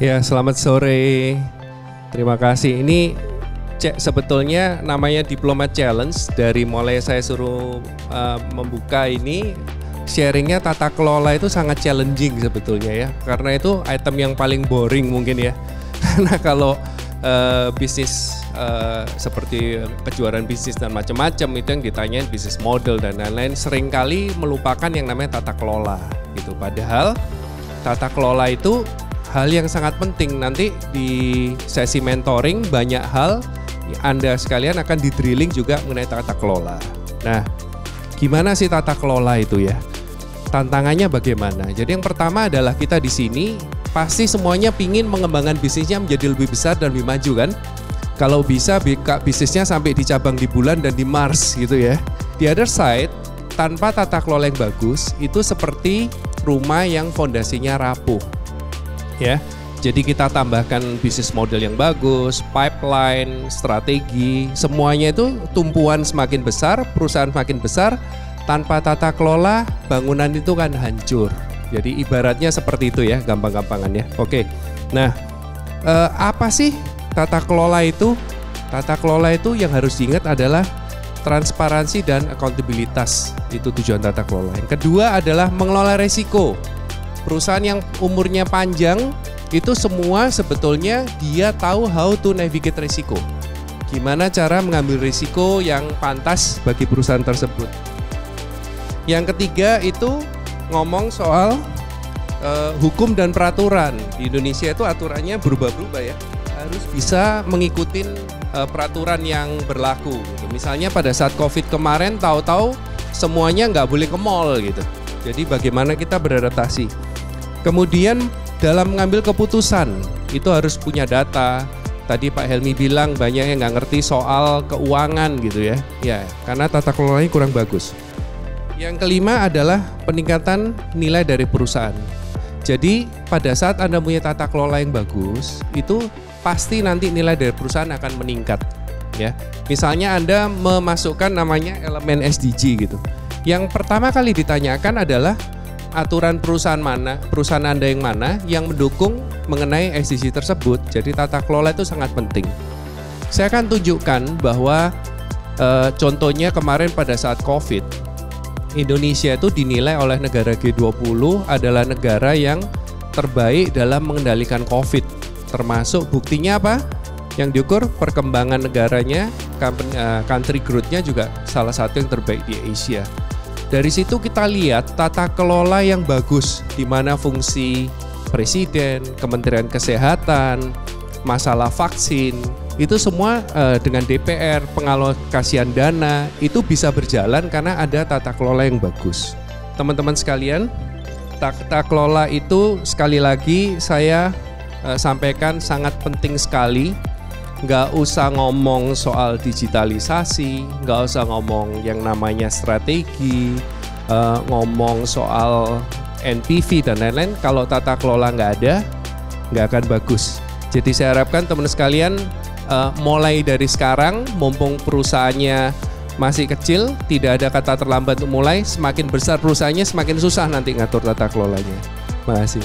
Ya, selamat sore. Terima kasih. Ini sebetulnya namanya Diplomat Challenge. Dari mulai saya suruh membuka ini, sharingnya tata kelola itu sangat challenging sebetulnya ya. Karena itu item yang paling boring mungkin ya. Karena kalau bisnis seperti kejuaraan bisnis dan macam-macam itu yang ditanyain bisnis model dan lain-lain, seringkali melupakan yang namanya tata kelola gitu. Padahal tata kelola itu hal yang sangat penting. Nanti di sesi mentoring banyak hal Anda sekalian akan di drilling juga mengenai tata kelola. Nah, gimana sih tata kelola itu ya? Tantangannya bagaimana? Jadi yang pertama adalah kita di sini pasti semuanya pingin mengembangkan bisnisnya menjadi lebih besar dan lebih maju kan? Kalau bisa bisnisnya sampai di cabang di bulan dan di Mars gitu ya. The other side, tanpa tata kelola yang bagus itu seperti rumah yang fondasinya rapuh. Ya, jadi kita tambahkan bisnis model yang bagus, pipeline, strategi, semuanya itu tumpuan semakin besar, perusahaan semakin besar, tanpa tata kelola bangunan itu kan hancur. Jadi ibaratnya seperti itu ya, gampang-gampangannya. Oke, nah apa sih tata kelola itu? Tata kelola itu yang harus diingat adalah transparansi dan akuntabilitas, itu tujuan tata kelola. Yang kedua adalah mengelola resiko. Perusahaan yang umurnya panjang itu semua sebetulnya dia tahu how to navigate resiko. Gimana cara mengambil risiko yang pantas bagi perusahaan tersebut. Yang ketiga itu ngomong soal hukum dan peraturan. Di Indonesia itu aturannya berubah-ubah ya. Harus bisa mengikuti peraturan yang berlaku. Gitu. Misalnya pada saat COVID kemarin tahu-tahu semuanya nggak boleh ke mall gitu. Jadi bagaimana kita beradaptasi. Kemudian dalam mengambil keputusan itu harus punya data. Tadi Pak Helmi bilang banyak yang nggak ngerti soal keuangan gitu ya. Ya, karena tata kelolanya kurang bagus. Yang kelima adalah peningkatan nilai dari perusahaan. Jadi pada saat Anda punya tata kelola yang bagus, itu pasti nanti nilai dari perusahaan akan meningkat. Ya, misalnya Anda memasukkan namanya elemen SDG gitu. Yang pertama kali ditanyakan adalah aturan perusahaan mana, perusahaan Anda yang mana yang mendukung mengenai SDG tersebut. Jadi tata kelola itu sangat penting. Saya akan tunjukkan bahwa contohnya kemarin pada saat COVID, Indonesia itu dinilai oleh negara G20 adalah negara yang terbaik dalam mengendalikan COVID. Termasuk buktinya apa? Yang diukur perkembangan negaranya, country growth-nya juga salah satu yang terbaik di Asia. Dari situ kita lihat tata kelola yang bagus, di mana fungsi presiden, Kementerian Kesehatan, masalah vaksin, itu semua dengan DPR, pengalokasian dana, itu bisa berjalan karena ada tata kelola yang bagus. Teman-teman sekalian, tata kelola itu sekali lagi saya sampaikan sangat penting sekali. Nggak usah ngomong soal digitalisasi, nggak usah ngomong yang namanya strategi, ngomong soal NPV dan lain-lain. Kalau tata kelola nggak ada, nggak akan bagus. Jadi saya harapkan teman sekalian mulai dari sekarang, mumpung perusahaannya masih kecil, tidak ada kata terlambat untuk mulai. Semakin besar perusahaannya, semakin susah nanti ngatur tata kelolanya. Terima kasih.